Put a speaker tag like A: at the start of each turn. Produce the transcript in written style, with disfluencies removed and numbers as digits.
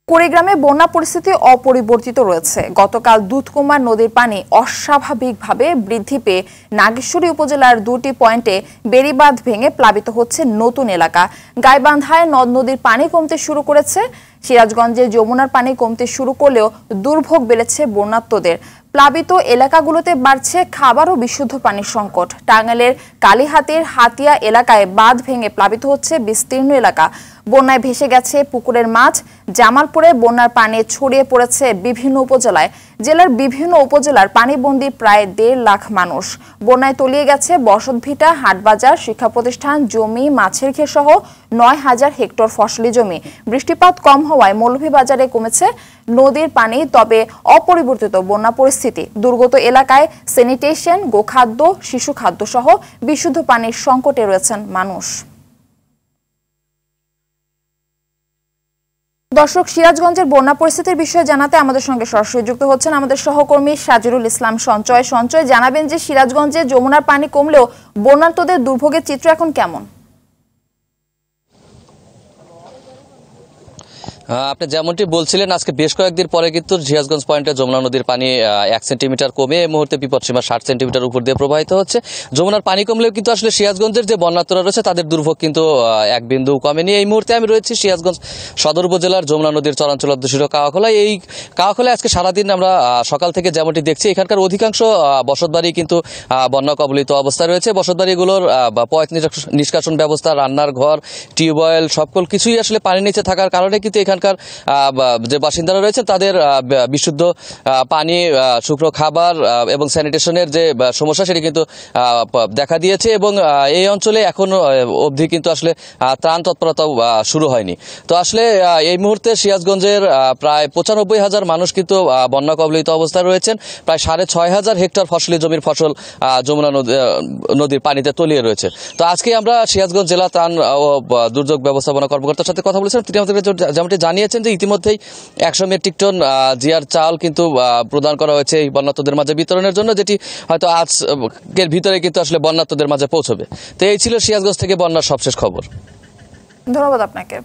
A: কুড়িগ্রামে বন্যা পরিস্থিতি অপরিবর্তিত রয়েছে। গতকাল দুধকুমার নদীর পানি অস্বাভাবিকভাবে বৃদ্ধি পেয়ে নাগেশ্বরী উপজেলার 2টি পয়েন্টে বেড়িবাঁধ ভেঙে প্লাবিত হচ্ছে নতুন এলাকা। গাইবান্ধায় নদ নদীর পানি কমতে শুরু করেছে। সিরাজগঞ্জে যমুনার পানি কমতে শুরু করলেও দুর্ভোগ বেড়েছে বন্যার্তদের। প্লাবিত এলাকাগুলোতে বাড়ছে খাবার ও বিশুদ্ধ পানির সংকট। টাঙ্গাইলের কালীহাতির হাতিয়া এলাকায় বাঁধ ভেঙে প্লাবিত হচ্ছে বিস্তীর্ণ এলাকা। বন্যায় ভেসে গেছে পুকুরের মাছ। জামালপুরে বন্যার পানি ছড়িয়ে পড়েছে বিভিন্ন উপজেলায়। জেলার বিভিন্ন উপজেলার পানিবন্দী প্রায় 1.5 লাখ মানুষ। বন্যায় তলিয়ে গেছে বসতভিটা, হাটবাজার, শিক্ষা প্রতিষ্ঠান, জমি, মাছের ঘের সহ 9,000 হেক্টর ফসলি জমি। বৃষ্টিপাত কম হওয়ায় মৌলভীবাজারে কমেছে নদীর পানি, তবে অপরিবর্তিত বন্যা পরিস্থিতি। দুর্গত এলাকায় স্যানিটেশন, গোখাদ্য, শিশু খাদ্য সহ বিশুদ্ধ পানির সংকটে রয়েছেন মানুষ। দর্শক, সিরাজগঞ্জের বন্যা পরিস্থিতির বিষয়ে জানাতে আমাদের সঙ্গে সরাসরি যুক্ত হচ্ছেন আমাদের সহকর্মী সাজিরুল ইসলাম সঞ্চয়। জানাবেন যে সিরাজগঞ্জে যমুনার পানি কমলেও বন্যার্তদের দুর্ভোগের চিত্র এখন কেমন?
B: আপনি যেমনটি বলছিলেন, আজকে বেশ কয়েকদিন পরে কিন্তু সিরাজগঞ্জ পয়েন্টে যমুনা নদীর পানি 1 সেন্টিমিটার কমে এই মুহূর্তে বিপদসীমা 60 সেন্টিমিটার উপর দিয়ে প্রবাহিত হচ্ছে। যমুনার পানি কমলেও কিন্তু আসলে সিরাজগঞ্জের যে বন্যার্তরা রয়েছে তাদের দুর্ভোগ কিন্তু এক বিন্দু কমেনি। এই মুহূর্তে আমি রয়েছি সিরাজগঞ্জ সদর উপজেলার যমুনা নদীর চরাঞ্চল অধ্যুষিত কাওয়াখোলায়। এই কাওয়াখোলায় আজকে সারাদিন আমরা সকাল থেকে যেমনটি দেখছি, এখানকার অধিকাংশ বসতবাড়ি কিন্তু বন্যা কবলিত অবস্থায় রয়েছে। বসতবাড়িগুলোর পয় নিষ্কাশন ব্যবস্থা, রান্নার ঘর, টিউবওয়েল সকল কিছুই আসলে পানির নিচে থাকার কারণে কিন্তু এখানকার যে বাসিন্দারা রয়েছে তাদের বিশুদ্ধ পানি, শুকনো খাবার এবং স্যানিটেশনের যে সমস্যা সেটি কিন্তু দেখা দিয়েছে। এবং এই অঞ্চলে এখন অবধি কিন্তু আসলে ত্রাণ তৎপরতা শুরু হয়নি। তো আসলে এই মুহূর্তে সিরাজগঞ্জের প্রায় 95,000 মানুষ কিন্তু বন্যা কবলিত অবস্থায় রয়েছেন। প্রায় 6,500 হেক্টর ফসলি জমির ফসল যমুনা নদীর পানিতে তলিয়ে রয়েছে। তো আজকে আমরা সিরাজগঞ্জ জেলা ত্রাণ ও দুর্যোগ ব্যবস্থাপনা কর্মকর্তার সাথে কথা বলেছিলাম। তিনি আমাদের যেমনটি জানিয়েছেন যে ইতিমধ্যেই 100 মেট্রিক টন জিআর চাল কিন্তু প্রদান করা হয়েছে এই বন্যার্তদের মাঝে বিতরণের জন্য, যেটি হয়তো আজকের ভিতরে কিন্তু আসলে বন্যার্তদের মাঝে পৌঁছবে। তো এই ছিল সিরাজগঞ্জ থেকে বন্যার সবশেষ খবর।
A: ধন্যবাদ আপনাকে।